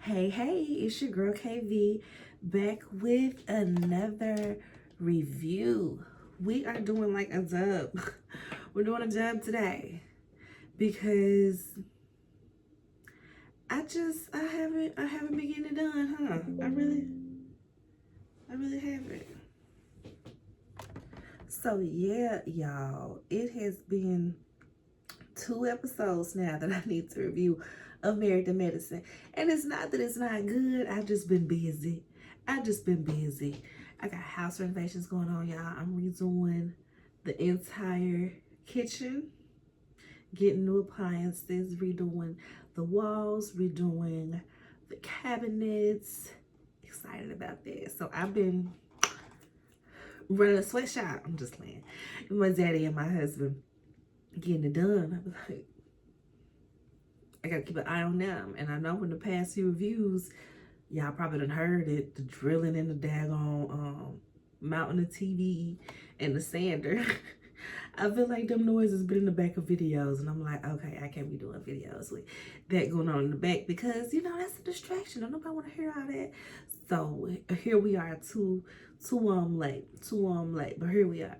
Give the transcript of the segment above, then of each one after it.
Hey, it's your girl KV back with another review. We are doing like a dub. We're doing a dub today because I haven't been getting it done, huh? I really haven't. So yeah, y'all, it has been 2 episodes now that I need to review of Married to Medicine. And it's not that it's not good. I've just been busy. I got house renovations going on, y'all. I'm redoing the entire kitchen, getting new appliances, redoing the walls, redoing the cabinets. Excited about that. So I've been running a sweatshop. I'm just playing. My daddy and my husband getting it done. I was like, I gotta keep an eye on them. And I know in the past few reviews, y'all probably done heard it, the drilling in the daggone mounting the TV and the sander. I feel like them noises been in the back of videos, and I'm like, okay, I can't be doing videos with that going on in the back because, you know, that's a distraction. Don't nobody want to hear all that. So here we are, too late, but here we are.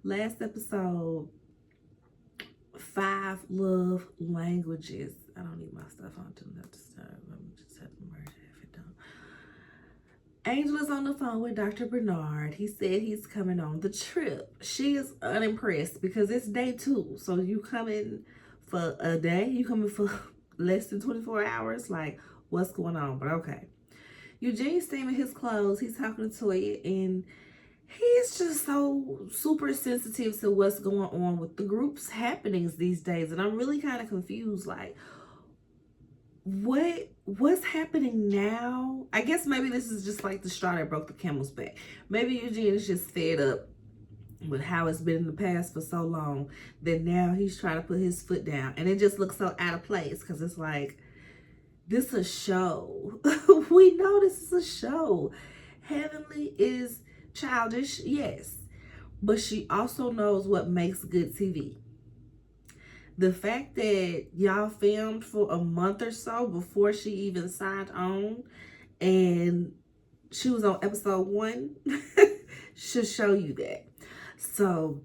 Last episode, 5 love languages. I don't need my stuff on to not disturb. Let me just have to merge it if it don't. Angel is on the phone with Dr. Bernard. He said he's coming on the trip. She is unimpressed because it's day 2. So you coming for a day? You coming for less than 24 hours? Like, what's going on? But okay. Eugene's steaming his clothes. He's talking to Toya, and he's just so super sensitive to what's going on with the group's happenings these days. And I'm really kind of confused. Like, what's happening now? I guess maybe this is just like the straw that broke the camel's back. Maybe Eugene is just fed up with how it's been in the past for so long that now he's trying to put his foot down. And it just looks so out of place because it's like, this is a show. We know this is a show. Heavenly is childish, yes, but she also knows what makes good TV. The fact that y'all filmed for a month or so before she even signed on, and she was on episode 1, should show you that. So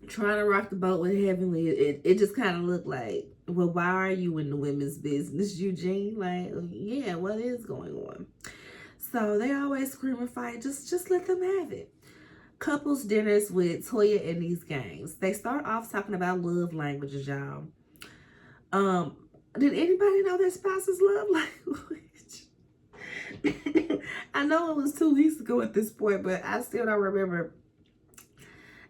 trying to rock the boat with Heavenly, it just kind of looked like, well, why are you in the women's business, Eugene? Like, yeah, what is going on? So they always scream and fight. Just let them have it. Couples dinners with Toya and these gangs. They start off talking about love languages, y'all. Did anybody know their spouse's love language? I know it was 2 weeks ago at this point, but I still don't remember.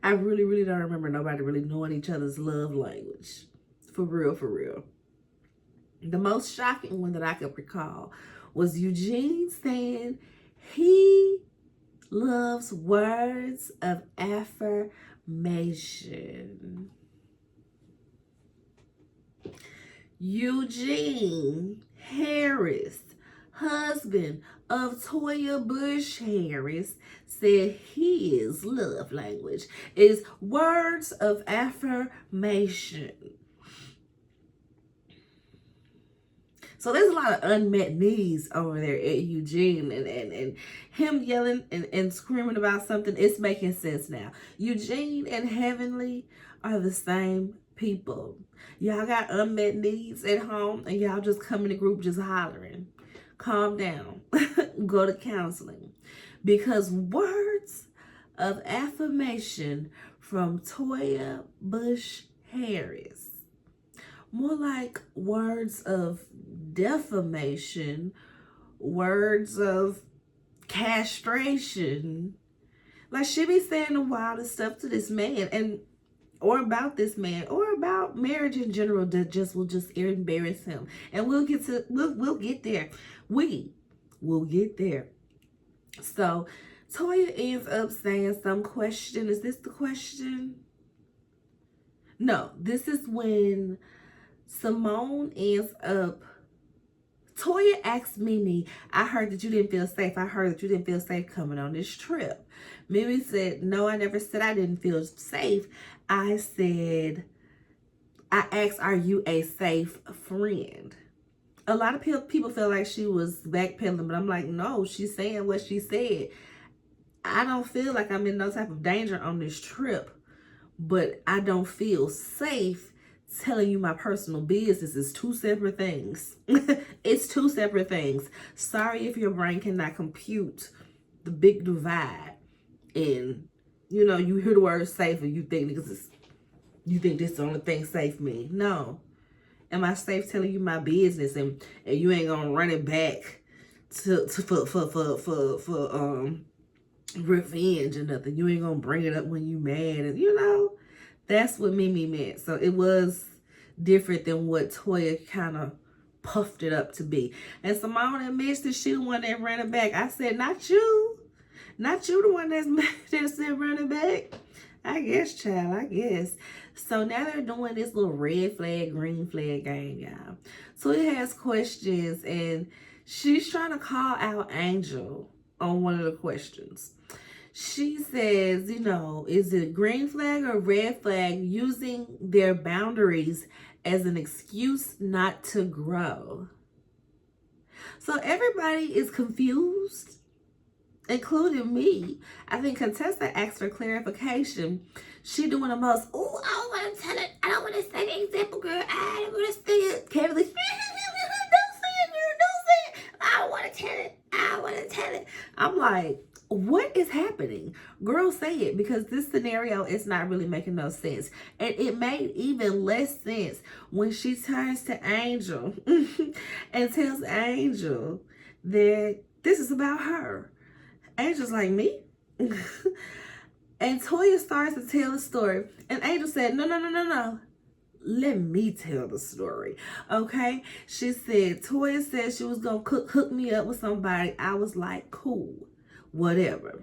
I really don't remember nobody really knowing each other's love language. For real. The most shocking one that I could recall was Eugene saying he loves words of affirmation. Eugene Harris, husband of Toya Bush Harris, said his love language is words of affirmation. So there's a lot of unmet needs over there at Eugene, and him yelling and screaming about something, it's making sense now. Eugene and Heavenly are the same people. Y'all got unmet needs at home, and y'all just come in the group just hollering. Calm down. Go to counseling. Because words of affirmation from Toya Bush Harris, more like words of defamation, words of castration. Like, she be saying the wildest stuff to this man, and or about this man, or about marriage in general, that will just embarrass him. And we'll get there. We will get there. So Toya ends up saying some question. Is this the question? No, this is when Simone ends up. Toya asked Mimi, I heard that you didn't feel safe. I heard that you didn't feel safe coming on this trip. Mimi said, no, I never said I didn't feel safe. I asked, are you a safe friend? A lot of people feel like she was backpedaling, but I'm like, no, she's saying what she said. I don't feel like I'm in no type of danger on this trip, but I don't feel safe telling you my personal business. Is two separate things. It's two separate things. Sorry if your brain cannot compute the big divide. And, you know, you hear the word safe and you think this is the only thing safe means. No. Am I safe telling you my business and you ain't gonna run it back for revenge or nothing? You ain't gonna bring it up when you mad, and you know, that's what Mimi meant. So it was different than what Toya kind of puffed it up to be. And Simone admits that she the one that ran it back. I said, not you the one that said run it back. I guess, child, I guess. So now they're doing this little red flag, green flag game, y'all. So it has questions, and she's trying to call out Angel on one of the questions. She says, you know, is it green flag or red flag using their boundaries as an excuse not to grow? So everybody is confused, including me. I think Contessa asked for clarification. She doing the most, oh, I don't want to tell it. I don't want to say the example, girl. I don't want to say it. Kevin, don't say it, girl. Don't say it. I don't want to tell it. I don't want to tell it. I'm like, what is happening? Girl, say it, because this scenario is not really making no sense. And it made even less sense when she turns to Angel and tells Angel that this is about her. Angel's like, me? And Toya starts to tell the story. And Angel said, no. Let me tell the story. Okay? She said, Toya said she was going to hook me up with somebody. I was like, cool, whatever.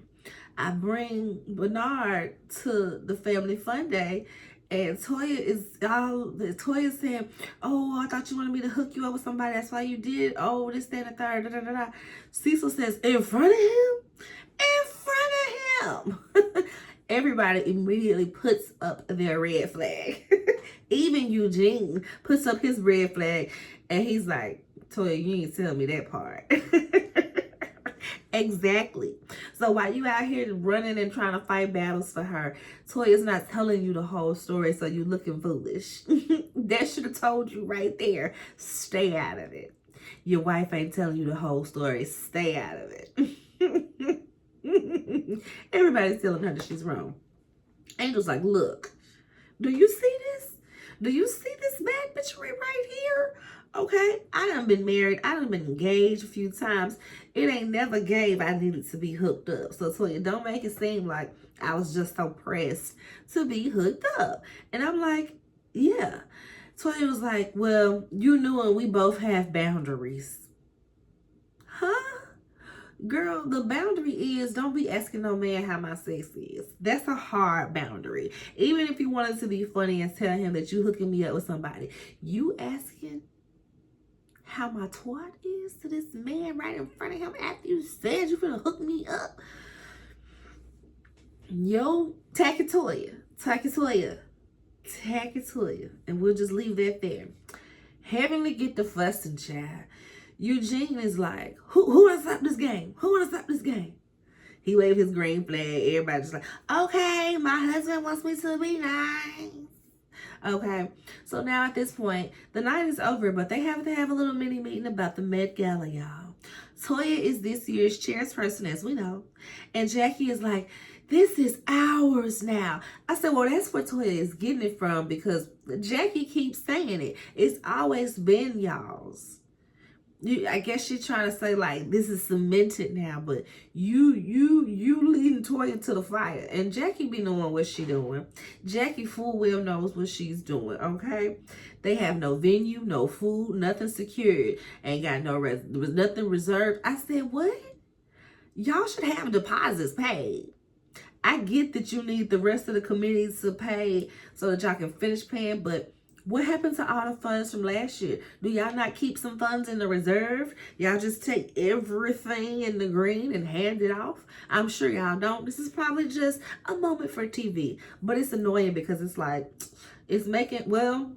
I bring Bernard to the family fun day. And Toya saying, oh, I thought you wanted me to hook you up with somebody. That's why you did. Oh, this, that, and the third. Da, da, da, da. Cecil says, in front of him? In front of him. Everybody immediately puts up their red flag. Even Eugene puts up his red flag. And he's like, Toya, you ain't tell me that part. Exactly. So while you out here running and trying to fight battles for her, Toya's not telling you the whole story, so you looking foolish. That should have told you right there, stay out of it. Your wife ain't telling you the whole story, stay out of it. Everybody's telling her that she's wrong. Angel's like, look, do you see this? Do you see this bad bitchery right here? Okay, I done been married. I done been engaged a few times. It ain't never gave I needed to be hooked up. So Toya, don't make it seem like I was just so pressed to be hooked up. And I'm like, yeah. Toya was like, well, you knew and we both have boundaries. Huh? Girl, the boundary is don't be asking no man how my sex is. That's a hard boundary. Even if you wanted to be funny and tell him that you hooking me up with somebody, you asking how my twat is to this man right in front of him after you said you finna hook me up. Yo, tack it Toya. And we'll just leave that there. Having to get the fussing, child. Eugene is like, who wanna stop this game? Who wanna stop this game? He waved his green flag. Everybody's like, okay, my husband wants me to be nice. Okay, so now at this point, the night is over, but they have to have a little mini meeting about the Met Gala, y'all. Toya is this year's chairperson, as we know. And Jackie is like, this is ours now. I said, well, that's where Toya is getting it from, because Jackie keeps saying it. It's always been y'all's. I guess she's trying to say like this is cemented now, but you leading Toya to the fire, and Jackie be knowing what she doing. Jackie full well knows what she's doing. Okay, they have no venue, no food, nothing secured, ain't got no there was nothing reserved. I said, what? Y'all should have deposits paid. I get that you need the rest of the committee to pay so that y'all can finish paying, but what happened to all the funds from last year? Do y'all not keep some funds in the reserve? Y'all just take everything in the green and hand it off? I'm sure y'all don't. This is probably just a moment for TV. But it's annoying because it's like, it's making, well,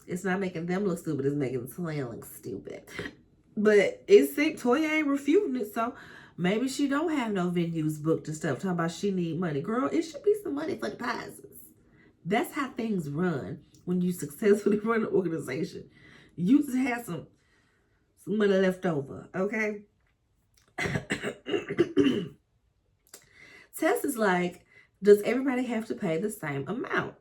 It's not making them look stupid. It's making Toya look stupid. But it seems Toya ain't refuting it, so maybe she don't have no venues booked and stuff. Talking about she need money. Girl, it should be some money for deposits. That's how things run when you successfully run an organization. You just have some money left over, okay? Tess is like, does everybody have to pay the same amount?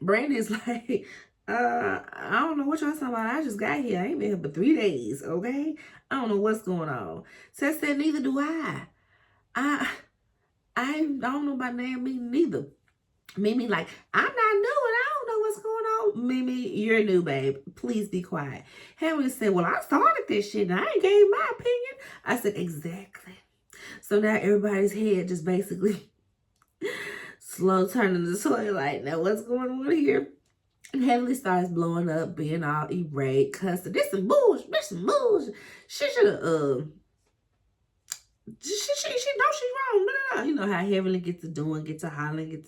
Brandy is like, I don't know what y'all talking about. I just got here. I ain't been here for 3 days, okay? I don't know what's going on. Tess said, neither do I. I don't know about name me neither. Mimi like, I'm not new and I don't know what's going on. Mimi, you're new, babe. Please be quiet. Henry said, well, I started this shit and I ain't gave my opinion. I said, exactly. So now everybody's head just basically slow turning the toy like, now what's going on here? And Heavenly starts blowing up, being all irate, cussing. This some bullshit. This some bullshit. She should have, she know she's wrong. No. You know how Heavenly gets to doing, get to hollering,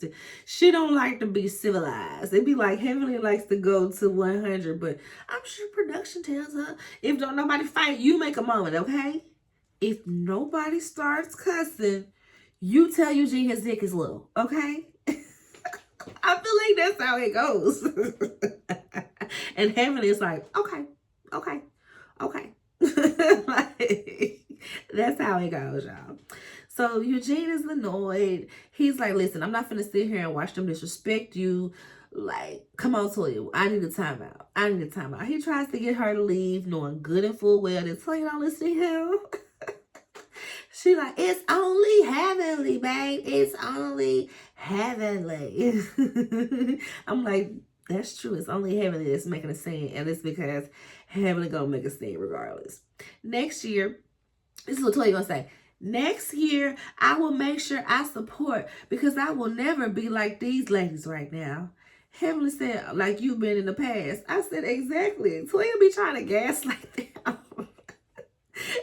she don't like to be civilized. It'd be like Heavenly likes to go to 100, but I'm sure production tells her, if don't nobody fight, you make a moment, okay? If nobody starts cussing, you tell Eugene his dick is little, okay? I feel like that's how it goes. And Heavenly is like, okay. Like, that's how it goes, y'all. So Eugene is annoyed. He's like, listen, I'm not finna sit here and watch them disrespect you. Like, come on, Toya. I need a timeout. He tries to get her to leave, knowing good and full well that Toya don't listen to him. She like, it's only Heavenly, babe. It's only Heavenly. I'm like, that's true. It's only Heavenly that's making a scene. And it's because Heavenly gonna make a scene regardless. Next year, this is what Toya gonna say. Next year, I will make sure I support because I will never be like these ladies right now. Heavenly said, like you've been in the past. I said, exactly. Toya be trying to gaslight them.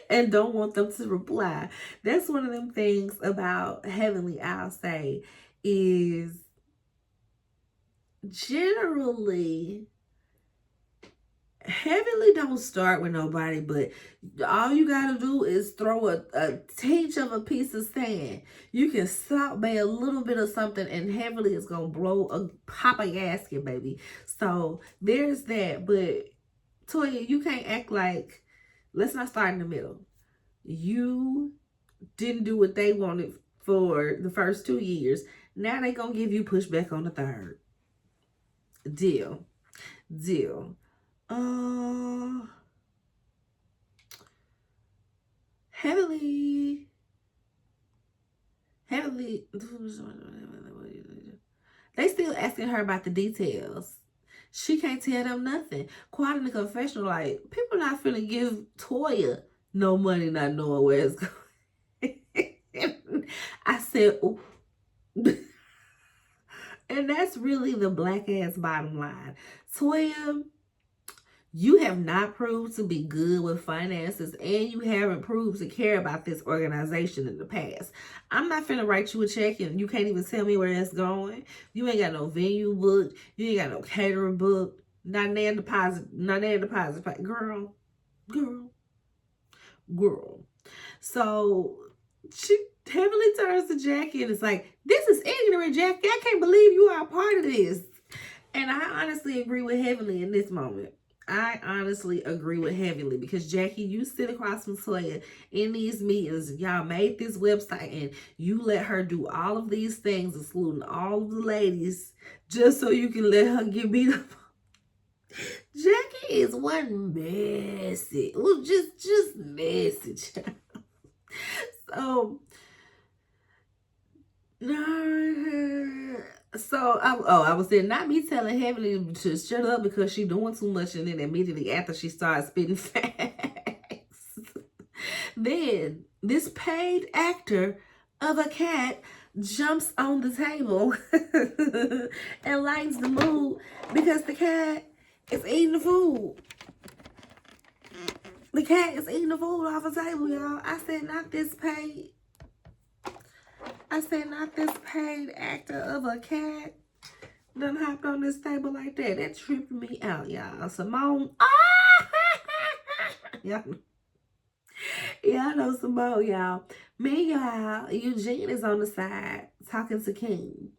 And don't want them to reply. That's one of them things about Heavenly, I'll say, is generally Heavenly don't start with nobody, but all you gotta do is throw a tinge of a piece of sand. You can salt bay a little bit of something and Heavenly is gonna pop a gasket, baby. So there's that. But Toya, you can't act like, let's not start in the middle. You didn't do what they wanted for the first 2 years. Now they gonna give you pushback on the third. Deal. Heavenly. They still asking her about the details. She can't tell them nothing. Quiet in the confessional, like, people not finna give Toya no money not knowing where it's going. I said, ooh. And that's really the black ass bottom line. Toya, you have not proved to be good with finances and you haven't proved to care about this organization in the past. I'm not finna write you a check and you can't even tell me where it's going. You ain't got no venue booked. You ain't got no catering booked. Not an deposit. Girl. So she heavily turns to Jackie and it's like, this is ignorant, Jackie. I can't believe you are a part of this. And I honestly agree with Heavenly in this moment. I honestly agree with Heavenly because Jackie, you sit across from Toya in these meetings. Y'all made this website and you let her do all of these things, including all of the ladies, just so you can let her get beat up. Jackie is one message. Well, just message. I was saying, not me telling Heavenly to shut up because she doing too much, and then immediately after she started spitting facts. Then this paid actor of a cat jumps on the table and lightens the mood because the cat is eating the food. The cat is eating the food off the table, y'all. I said, not this paid actor of a cat done hopped on this table like that. That tripped me out, y'all. Simone. Y'all, y'all know Simone, y'all. Meanwhile, Eugene is on the side talking to King.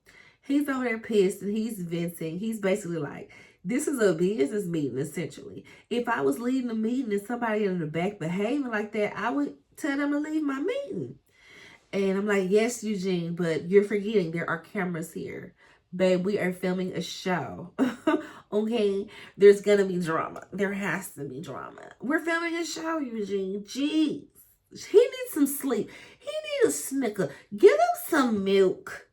He's over there pissed and he's venting. He's basically like, this is a business meeting, essentially. If I was leading a meeting and somebody in the back behaving like that, I would tell them to leave my meeting. And I'm like, yes, Eugene, but you're forgetting there are cameras here. Babe, we are filming a show. Okay? There's gonna be drama. There has to be drama. We're filming a show, Eugene. Jeez. He needs some sleep. He needs a snicker. Give him some milk.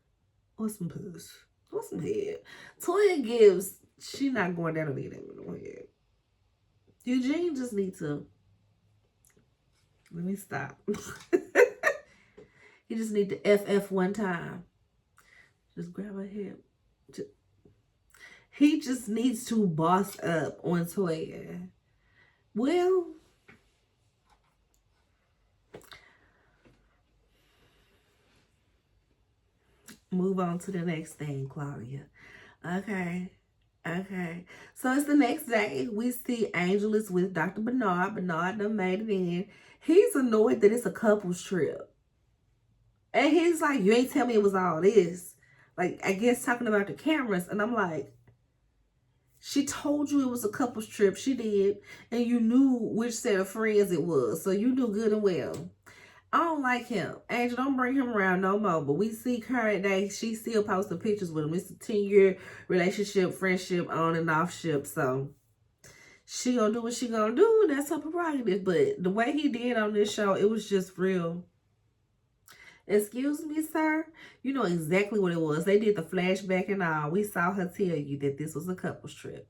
Or some puss. Or some head. Toya gives, she not going down to leave him in the head. Eugene just needs to, let me stop. You just need to FF one time. Just grab her hip. He just needs to boss up on Toya. Well, move on to the next thing, Claudia. Okay. So it's the next day. We see Angel is with Dr. Bernard. Bernard done made it in. He's annoyed that it's a couple's trip. And he's like, you ain't tell me it was all this. Like, I guess talking about the cameras. And I'm like, she told you it was a couple's trip. She did. And you knew which set of friends it was. So you knew good and well. I don't like him. Angel, don't bring him around no more. But we see current day, she still posting pictures with him. It's a 10-year relationship, friendship, on and off ship. So she gonna do what she gonna do. That's her prerogative. But the way he did on this show, it was just real. Excuse me, sir. You know exactly what it was. They did the flashback and all. We saw her tell you that this was a couple's trip.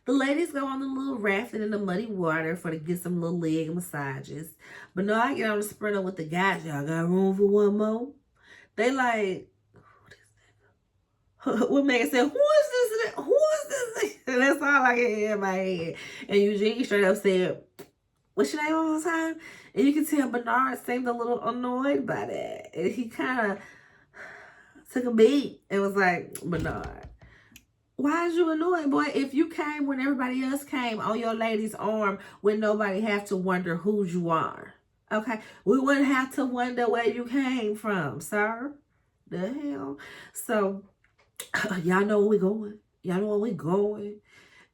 The ladies go on the little rafting in the muddy water to get some little leg massages. But no, I get on the sprinter with the guys. Y'all got room for one more? They like, what Megan said, who is this? Who is this? And that's all I can hear in my head. And Eugene straight up said, what's your name all the time? And you can tell Bernard seemed a little annoyed by that. And he kind of took a beat and was like, Bernard, why is you annoyed, boy? If you came when everybody else came on your lady's arm, when nobody have to wonder who you are. Okay? We wouldn't have to wonder where you came from, sir. The hell? So, y'all know where we going. Y'all know where we going.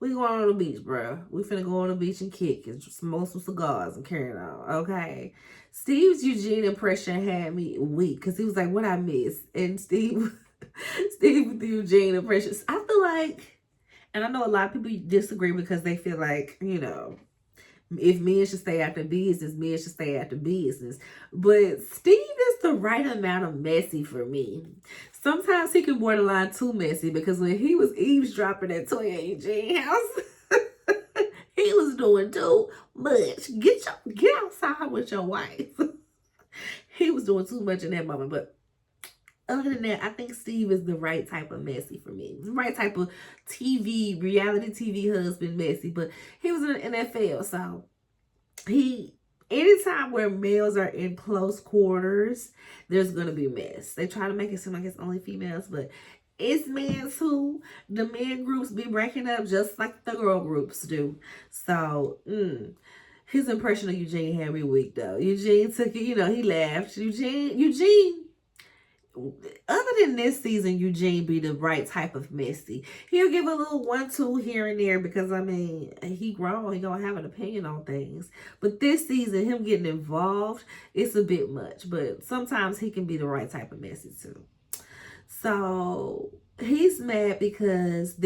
We going on the beach, bro. We finna go on the beach and kick and smoke some cigars and carry on, okay? Steve's Eugene impression had me weak because he was like, what I miss? And Steve with the Eugene impressions. I feel like, and I know a lot of people disagree because they feel like, you know, if men should stay after business, men should stay after business. But Steve is the right amount of messy for me. Sometimes he can borderline too messy because when he was eavesdropping at Toya and Eugene house, he was doing too much. Get outside with your wife. He was doing too much in that moment. But other than that, I think Steve is the right type of messy for me. The right type of reality TV husband messy. But he was in the NFL, so anytime where males are in close quarters, there's gonna be mess. They try to make it seem like it's only females, but it's men too. The men groups be breaking up just like the girl groups do. So, his impression of Eugene had me weak though. Eugene took it, you know, he laughed. Eugene, other than this season, Eugene be the right type of messy. He'll give a little 1-2 here and there because, I mean, he grown. He gonna have an opinion on things. But this season, him getting involved, it's a bit much. But sometimes he can be the right type of messy too. So he's mad because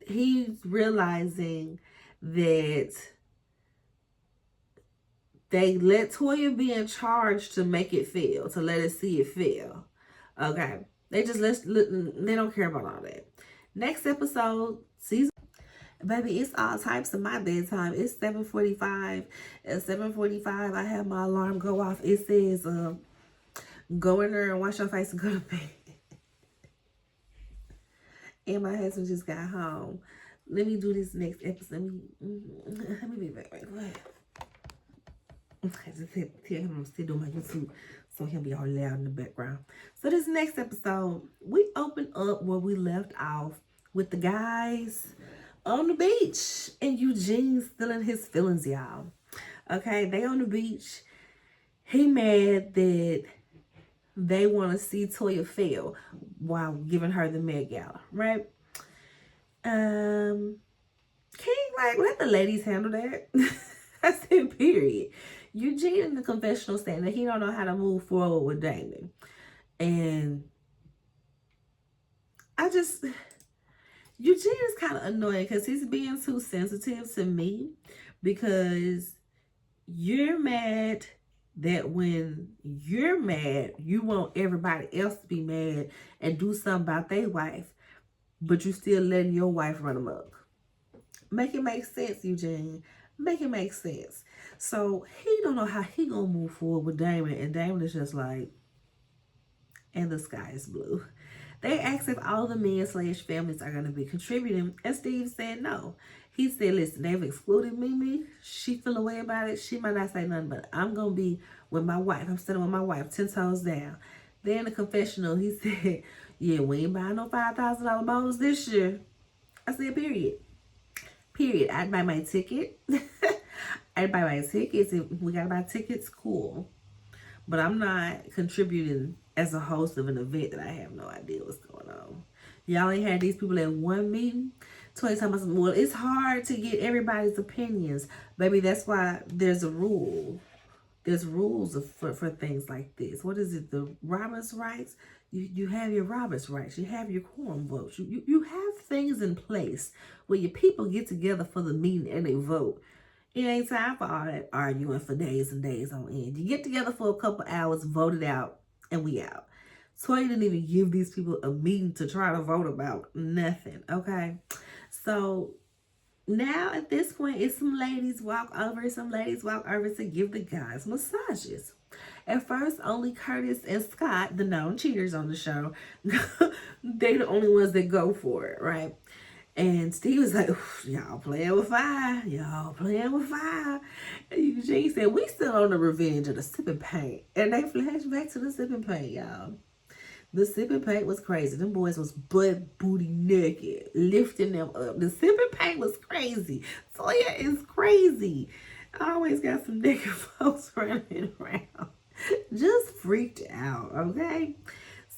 he's realizing that they let Toya be in charge to make it fail, to let it see it fail. Okay. They just they don't care about all that. Next episode, season. Baby, it's all types of my bedtime. It's 7:45. At 7:45, I have my alarm go off. It says, go in there and wash your face and go to bed. And my husband just got home. Let me do this next episode. Let me be back right quick. Okay, just tell him I'm still doing my YouTube, so he'll be all loud in the background. So this next episode, we open up where we left off with the guys on the beach. And Eugene's still in his feelings, y'all. Okay, they on the beach. He mad that they want to see Toya fail while giving her the Met Gala, right? King, like, let the ladies handle that. I said, period. Eugene in the confessional saying that he don't know how to move forward with Damon. And I just, Eugene is kind of annoying because he's being too sensitive to me, because you're mad that when you're mad, you want everybody else to be mad and do something about their wife, but you still letting your wife run amok. Make it make sense, Eugene. Make it make sense. So he don't know how he gonna move forward with Damon, and Damon is just like, and the sky is blue. They asked if all the men / families are gonna be contributing, and Steve said no. He said, listen, they've excluded Mimi. She feel away about it. She might not say nothing, but I'm gonna be with my wife. I'm sitting with my wife 10 toes down. Then the confessional, he said, yeah, we ain't buying no $5,000 bottles this year. I said, period. Period. I'd buy my ticket. I'd buy my tickets. If we gotta buy tickets, cool. But I'm not contributing as a host of an event that I have no idea what's going on. Y'all ain't had these people at one meeting. Twice times, well, it's hard to get everybody's opinions. Baby, that's why there's a rule. There's rules for things like this. What is it? The Roberts rights? You have your Roberts rights. You have your quorum votes. You have things in place where your people get together for the meeting and they vote. It ain't time for all that arguing for days and days on end. You get together for a couple hours, vote it out, and we out. Toya didn't even give these people a meeting to try to vote about nothing, okay? So now at this point, it's some ladies walk over to give the guys massages. At first, only Curtis and Scott, the known cheaters on the show, they the only ones that go for it, right? And Steve was like, y'all playing with fire. Y'all playing with fire. And Eugene said, we still on the revenge of the sipping paint. And they flashed back to the sipping paint, y'all. The sipping paint was crazy. Them boys was butt booty naked, lifting them up. The sipping paint was crazy. Toya is crazy. I always got some naked folks running around. Just freaked out, okay?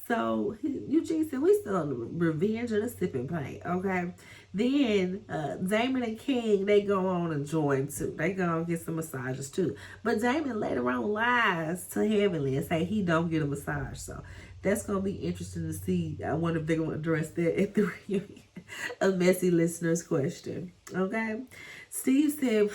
So Eugene said, we still on the revenge of the sipping paint, okay? Then Damon and King, they go on and join too. They go and get some massages too. But Damon later on lies to Heavenly and say he don't get a massage. So that's going to be interesting to see. I wonder if they're going to address that at the reunion. A messy listener's question, okay? Steve said,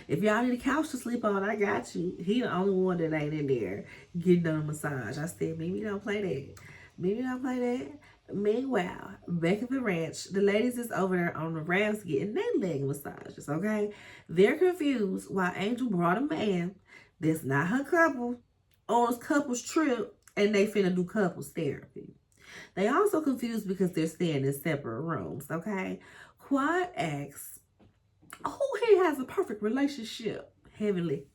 if y'all need a couch to sleep on, I got you. He the only one that ain't in there getting a massage. I said, maybe don't play that. Maybe don't play that. Meanwhile, back at the ranch, the ladies is over there on the rafts getting their leg massages, okay? They're confused why Angel brought a man that's not her couple on a couple's trip, and they finna do couples therapy. They also confused because they're staying in separate rooms, okay? Quad asks, who here has a perfect relationship? Heavenly.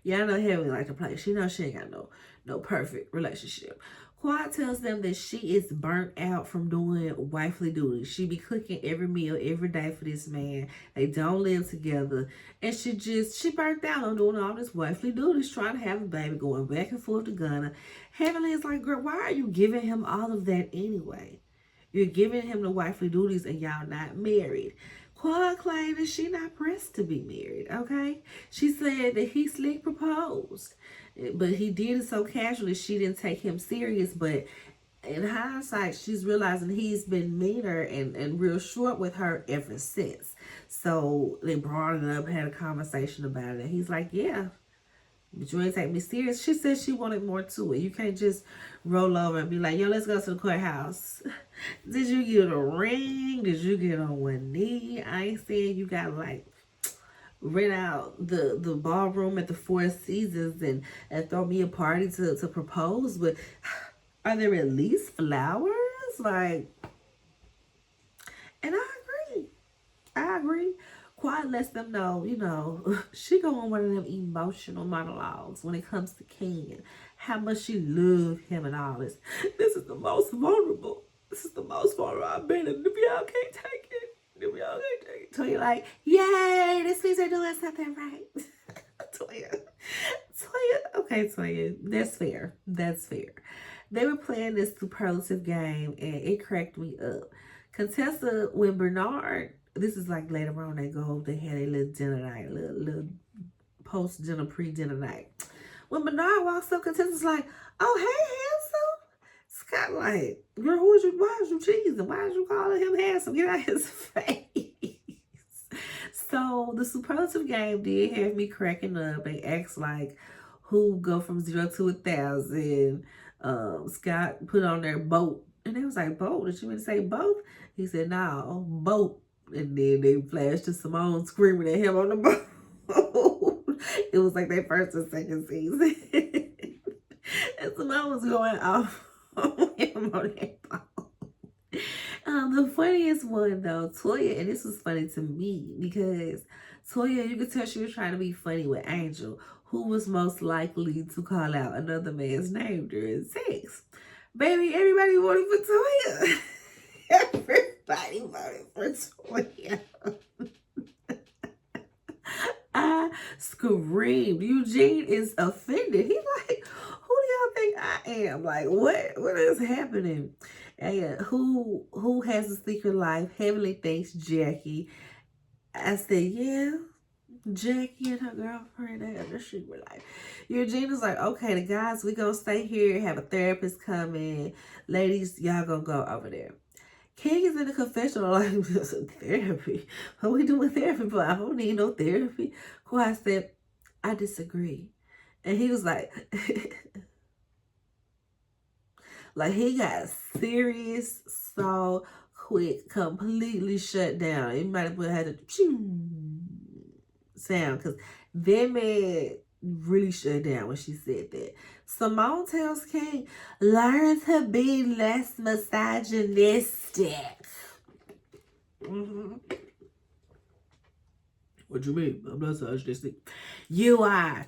Yeah, I know Heavenly like to play. She knows she ain't got no perfect relationship. Quad tells them that she is burnt out from doing wifely duties. She be cooking every meal every day for this man. They don't live together. And she burnt out on doing all this wifely duties, trying to have a baby, going back and forth to Ghana. Heavenly is like, girl, why are you giving him all of that anyway? You're giving him the wifely duties and y'all not married. Quad claimed that she not pressed to be married, okay? She said that he slick proposed, but he did it so casually she didn't take him serious. But in hindsight, she's realizing he's been meaner and real short with her ever since. So they brought it up, had a conversation about it. And he's like, yeah, but you ain't take me serious. She said she wanted more to it. You can't just roll over and be like, yo, let's go to the courthouse. Did you get a ring? Did you get on one knee? I ain't saying you got like rent out the ballroom at the Four Seasons and throw me a party to propose. But are there at least flowers? Like, and I agree. Quad lets them know, you know, she go on one of them emotional monologues when it comes to King and how much she loved him and all this. This is the most vulnerable This is the most vulnerable I've been, and if y'all can't take it, if y'all can't take it. Toya like, yay, this means they're doing something right. Toya, okay, Toya, that's fair. That's fair. They were playing this superlative game, and it cracked me up. Contessa, when Bernard, this is like later on, they had a little dinner night, little post-dinner, pre-dinner night. When Bernard walks up, Contessa's like, oh, hey, handsome. Scott like, girl, why is you cheesing? Why is you calling him handsome? Get out of his face. So the superlative game did have me cracking up. They asked like, who go from 0 to 1,000? Scott put on their boat. And they was like, boat? Did you mean to say both? He said, no, boat. And then they flashed to Simone screaming at him on the boat. It was like their first and second season. And Simone was going off on him on that boat. The funniest one though, Toya, and this was funny to me because Toya, you could tell she was trying to be funny with Angel, who was most likely to call out another man's name during sex. Baby, everybody voted for Toya. Everybody voted for Toya. I screamed. Eugene is offended. He's like, who do y'all think I am? Like, what is happening? And who has a secret life? Heavenly thinks Jackie. I said, yeah, Jackie and her girlfriend, they have a secret life. Eugene was like, okay, the guys, we gonna stay here, have a therapist come in. Ladies, y'all gonna go over there. King is in the confessional like, therapy? What we doing therapy for? I don't need no therapy. Kawhi said, I disagree. And he was like, like he got serious so quick, completely shut down. He might have had a sound because that man really shut down when she said that. Simone tells King, learn to be less misogynistic. What do you mean? I'm not misogynistic. You are.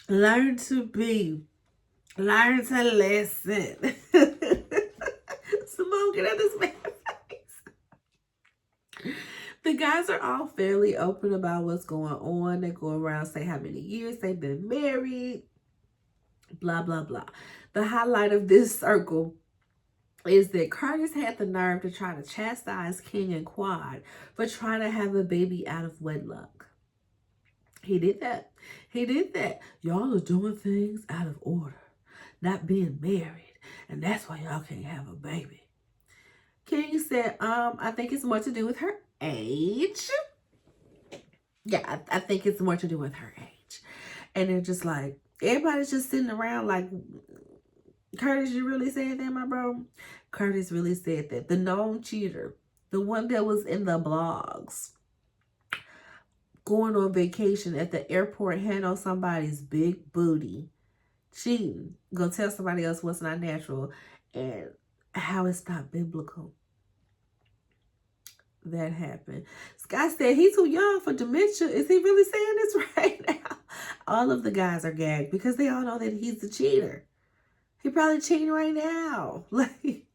Learn to listen. Simone, get out this man's face. The guys are all fairly open about what's going on. They go around, say how many years they've been married. Blah, blah, blah. The highlight of this circle is that Curtis had the nerve to try to chastise King and Quad for trying to have a baby out of wedlock. He did that. Y'all are doing things out of order, not being married, and that's why y'all can't have a baby. King said, I think it's more to do with her age. Yeah, I think it's more to do with her age. And they're just like, everybody's just sitting around like, Curtis, you really said that, my bro? Curtis really said that. The known cheater, the one that was in the blogs, going on vacation at the airport, handle somebody's big booty, cheating, go tell somebody else what's not natural, and how it's not biblical. That happened. Scott said he's too young for dementia. Is he really saying this right now? All of the guys are gagged because they all know that he's a cheater. He probably cheating right now. Like,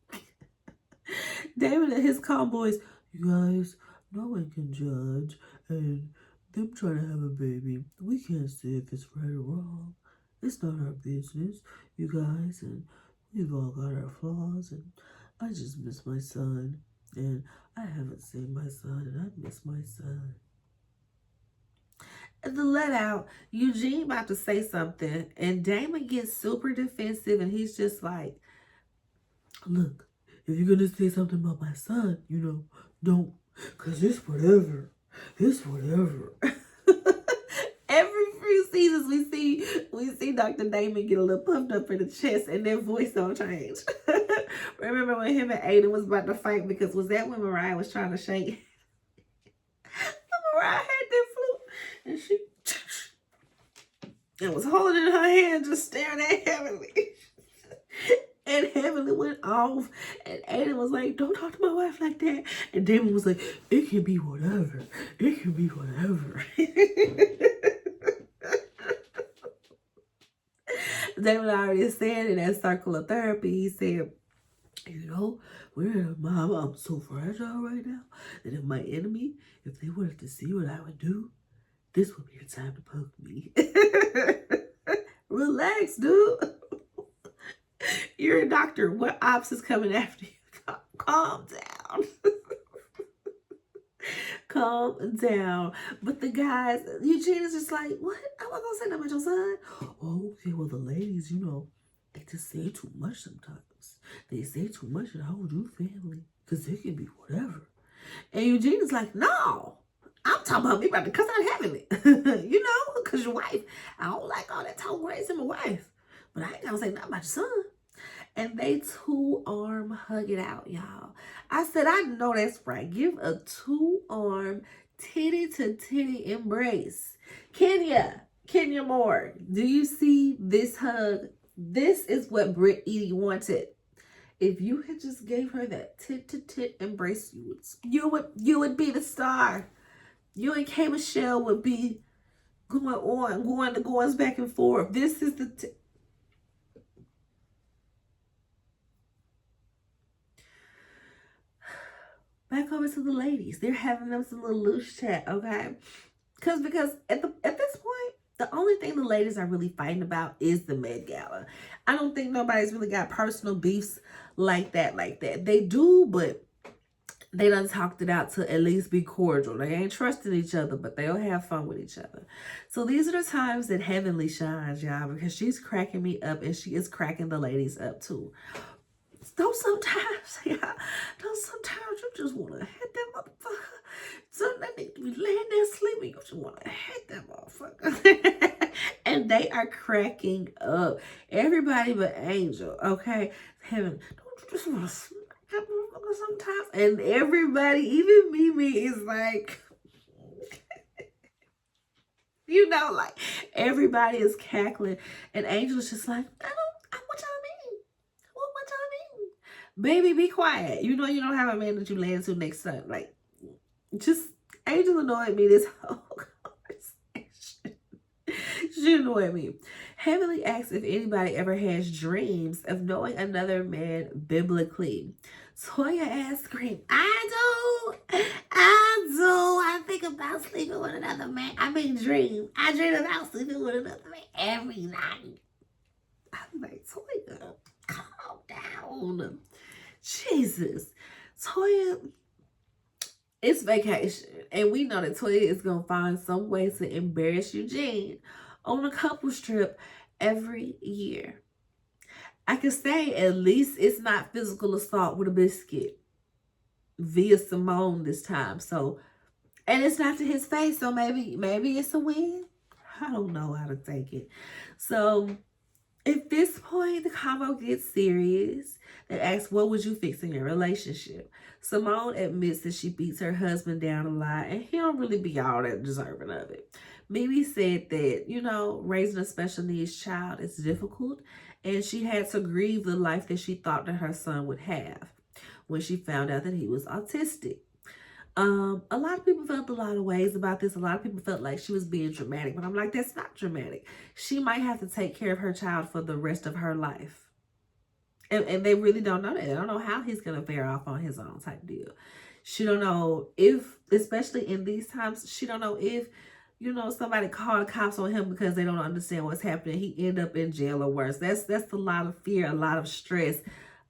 David and his cowboys, you guys, no one can judge, and them trying to have a baby, we can't say if it's right or wrong. It's not our business, you guys, and we've all got our flaws, and I just miss my son, and I haven't seen my son, and I miss my son. And the let out, Eugene about to say something, and Damon gets super defensive, and he's just like, look, if you're gonna say something about my son, don't, because it's whatever. Every few seasons we see Dr. Damon get a little puffed up in the chest and their voice don't change. Remember when him and Aiden was about to fight, because was that when Mariah was trying to shake? Mariah had that flute and she was holding it in her hand, just staring at Heavenly. And Heavenly went off, and Aiden was like, don't talk to my wife like that. And Damon was like, it can be whatever. Damon already said in that circle of therapy, he said, know, I'm so fragile right now that if my enemy, if they wanted to see what I would do, this would be the time to poke me. Relax, dude. You're a doctor. What ops is coming after you? Calm down. Calm down. But the guys, Eugene is just like, what? I'm not gonna say that about your son. Oh, okay, well, the ladies, they just say too much sometimes. They say too much in the whole new family. Because they can be whatever. And Eugene is like, no. I'm talking about me about to cuss out having it. Because your wife. I don't like all that talk crazy my wife. But I ain't gonna say nothing about your son. And they two-arm hug it out, y'all. I said, I know that's right. Give a two-arm titty-to-titty embrace. Kenya Moore, do you see this hug? This is what Britt Edie wanted. If you had just gave her that tit-to-tit embrace, you would be the star. You and K. Michelle would be going back and forth. This is the back over to the ladies. They're having them some little loose chat, okay? Because at this point, the only thing the ladies are really fighting about is the Met Gala. I don't think nobody's really got personal beefs like that. They do, but they done talked it out to at least be cordial. They ain't trusting each other, but they'll have fun with each other. So these are the times that Heavenly shines, y'all, because she's cracking me up and she is cracking the ladies up too. Don't sometimes you just want to hit that motherfucker. So they need to be laying there sleeping. You just want to hit that motherfucker. And they are cracking up. Everybody but Angel, okay? Heaven, don't you just want to smack that motherfucker sometimes? And everybody, even Mimi, is like, like everybody is cackling. And Angel's just like, what y'all mean? What y'all mean? Baby, be quiet. You don't have a man that you land to next time. Like, just, Angel annoyed me this whole conversation. She annoyed me. Heavenly asks if anybody ever has dreams of knowing another man biblically. Toya ass scream, I do. I think about sleeping with another man. I dream about sleeping with another man every night. I'm like, Toya, calm down. Jesus. Toya, it's vacation. And we know that Toya is going to find some way to embarrass Eugene on a couples trip every year. I could say at least it's not physical assault with a biscuit via Simone this time. So, and it's not to his face. So maybe it's a win. I don't know how to take it. So at this point, the combo gets serious. They ask, what would you fix in your relationship? Simone admits that she beats her husband down a lot, and he don't really be all that deserving of it. Mimi said that, raising a special needs child is difficult, and she had to grieve the life that she thought that her son would have when she found out that he was autistic. A lot of people felt a lot of ways about this. A lot of people felt like she was being dramatic, but I'm like, that's not dramatic. She might have to take care of her child for the rest of her life. And they really don't know that. They don't know how he's going to fare off on his own type deal. She don't know if, especially in these times, she don't know if, somebody called cops on him because they don't understand what's happening. He end up in jail or worse. That's a lot of fear, a lot of stress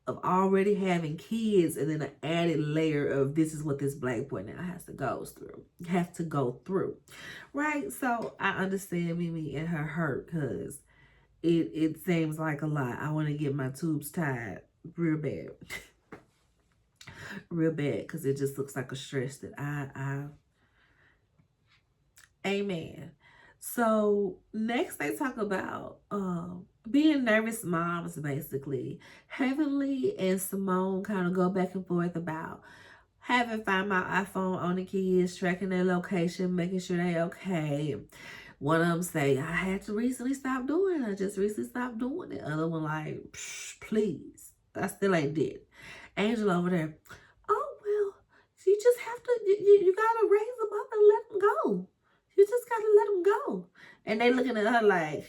of already having kids, and then an added layer of this is what this black boy now has to go through. Right? So I understand Mimi and her hurt, because it seems like a lot. I want to get my tubes tied real bad. Real bad, because it just looks like a stress that I amen. So next they talk about being nervous moms, basically. Heavenly and Simone kind of go back and forth about having Find My iPhone on the kids, tracking their location, making sure they okay. One of them say, I had to recently stop doing it. I just recently stopped doing it. Other one like, please. I still ain't did. Angel over there, oh, well, you just have to, you got to raise them up and let them go. You just got to let them go. And they looking at her like,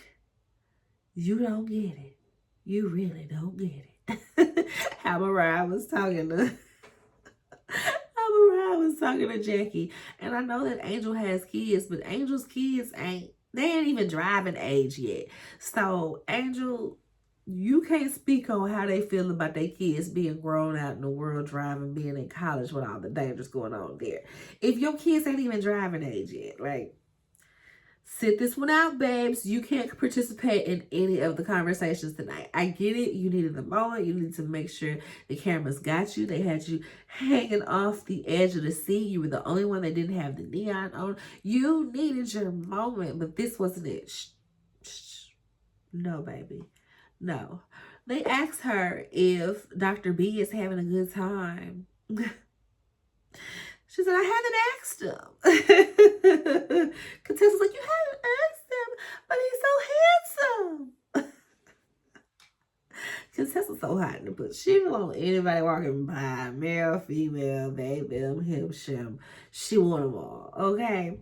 you don't get it. You really don't get how Mariah was talking to how Mariah was talking to Jackie. And I know that Angel has kids, but Angel's kids they ain't even driving age yet. So Angel, you can't speak on how they feel about their kids being grown out in the world, driving, being in college with all the dangers going on there. If your kids ain't even driving age yet, like, sit this one out, babes. You can't participate in any of the conversations tonight. I get it. You needed the moment. You need to make sure the cameras got you. They had you hanging off the edge of the seat. You were the only one that didn't have the neon on. You needed your moment, but this wasn't it. Shh, shh. No, baby. No. They asked her if Dr. B is having a good time. She said, I haven't asked him. Contessa's like, you haven't asked him, but he's so handsome. Contessa's so hot in the butt. She don't want anybody walking by, male, female, baby, him, shim. She want them all, okay?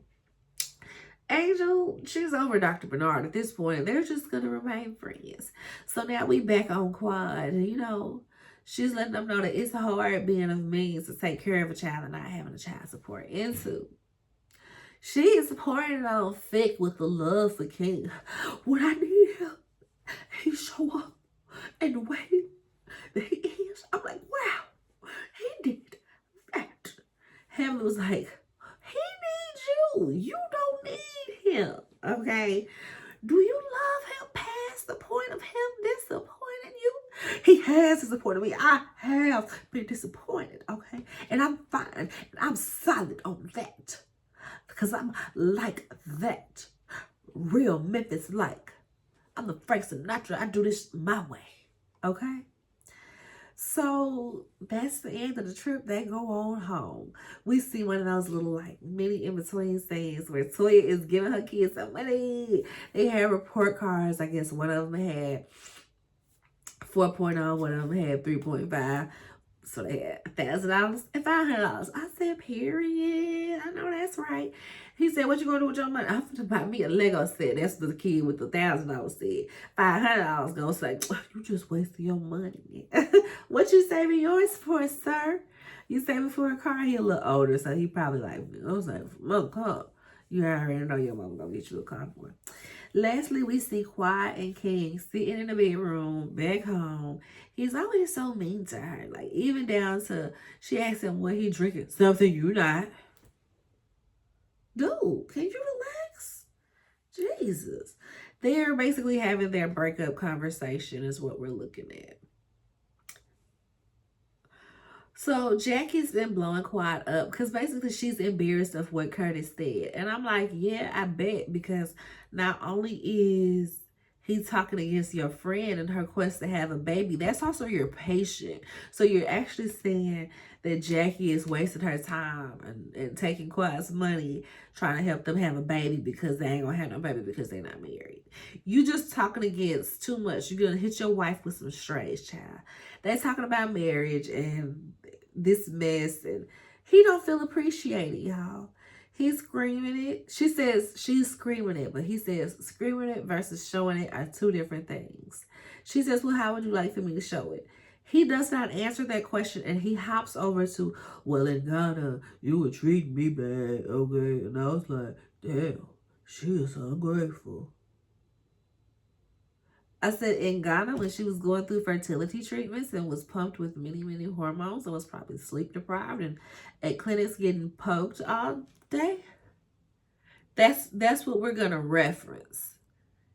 Angel, she's over Dr. Bernard at this point. They're just going to remain friends. So now we back on Quad. You know, she's letting them know that it's hard being of means to take care of a child and not having a child support. Into she is pouring it on thick with the love for King. When I need him, he show up in the way that he is. I'm like, wow, he did that. Heaven was like, he needs you. You don't need him. Okay? Do you love him past the point of him disappointing you? He has disappointed me. I have been disappointed. Okay? And I'm fine. And I'm solid on that. Because I'm like that. Real Memphis like. I'm the Frank Sinatra. I do this my way. Okay? So that's the end of the trip. They go on home. We see one of those little like mini in-between scenes where Toya is giving her kids some money. They had report cards. I guess one of them had 4.0, one of them had 3.5. So they had $1,000 and $500. I said, period. I know that's right. He said, what you gonna do with your money? I'm gonna buy me a Lego set. That's what the kid with the $1,000 said. $500 gonna say, you just wasted your money. What you saving yours for, sir? You saving for a car? He a little older, so he probably like, I was like, mom, car. You already know your mom gonna get you a car for it. Lastly, we see Quiet and King sitting in the bedroom back home. He's always so mean to her. Like, even down to, she asked him what he drinking. Something you not. Dude, can you relax? Jesus. They're basically having their breakup conversation is what we're looking at. So Jackie's been blowing Quad up because basically she's embarrassed of what Curtis said. And I'm like, yeah, I bet, because not only is he talking against your friend and her quest to have a baby, that's also your patient. So you're actually saying that Jackie is wasting her time and taking Quad's money trying to help them have a baby because they ain't gonna have no baby because they're not married. You just talking against too much. You're gonna hit your wife with some strays, child. They're talking about marriage and this mess, and he don't feel appreciated, y'all. He's screaming it. She says she's screaming it, but he says screaming it versus showing it are two different things. She says, well, how would you like for me to show it? He does not answer that question, and he hops over to, well, in Ghana, you were treating me bad, okay? And I was like, damn, she is ungrateful. I said in Ghana, when she was going through fertility treatments and was pumped with many, many hormones and was probably sleep deprived and at clinics getting poked all day. That's what we're going to reference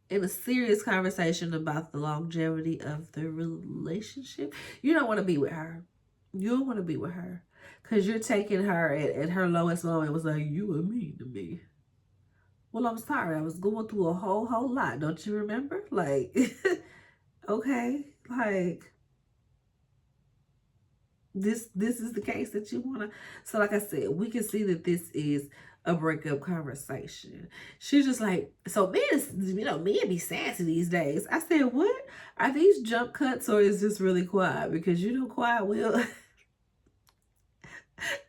in a serious conversation about the longevity of the relationship. You don't want to be with her. You don't want to be with her because you're taking her at her lowest moment. It was like, you were mean to me. Well, I'm sorry. I was going through a whole lot. Don't you remember? Like, okay. Like, this is the case that you want to. So, like I said, we can see that this is a breakup conversation. She's just like, so men be sassy these days. I said, what? Are these jump cuts or is this really Quiet? Because Quiet will...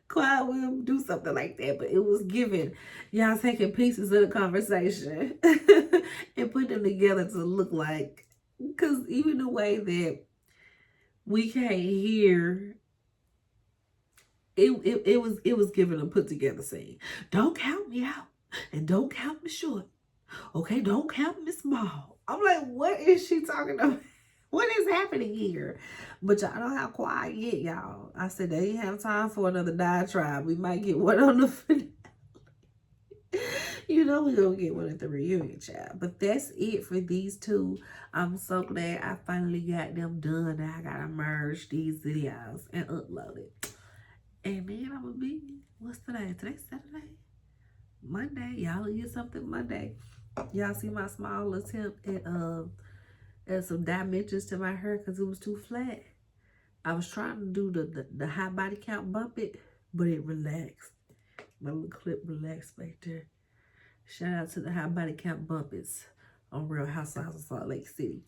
Quiet will do something like that, but it was given y'all taking pieces of the conversation and put them together to look like, because even the way that we can't hear. It was given a put together scene. Don't count me out and don't count me short. Okay, don't count me small. I'm like, what is she talking about? What is happening here? But y'all know how quiet I get, y'all. I said they ain't have time for another diatribe. We might get one on the finale. You know we're gonna get one at the reunion, child. But that's it for these two. I'm so glad I finally got them done. Now I gotta merge these videos and upload it. And then I'm gonna be, what's today? Today's Saturday? Monday. Y'all get something Monday. Y'all see my small attempt at some dimensions to my hair because it was too flat. I was trying to do the high body count bump it, but it relaxed. My little clip relaxed right there. Shout out to the high body count bumpits on Real Housewives of Salt Lake City.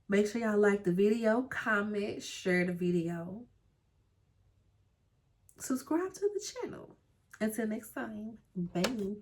Make sure y'all like the video, comment, share the video. Subscribe to the channel. Until next time, bye.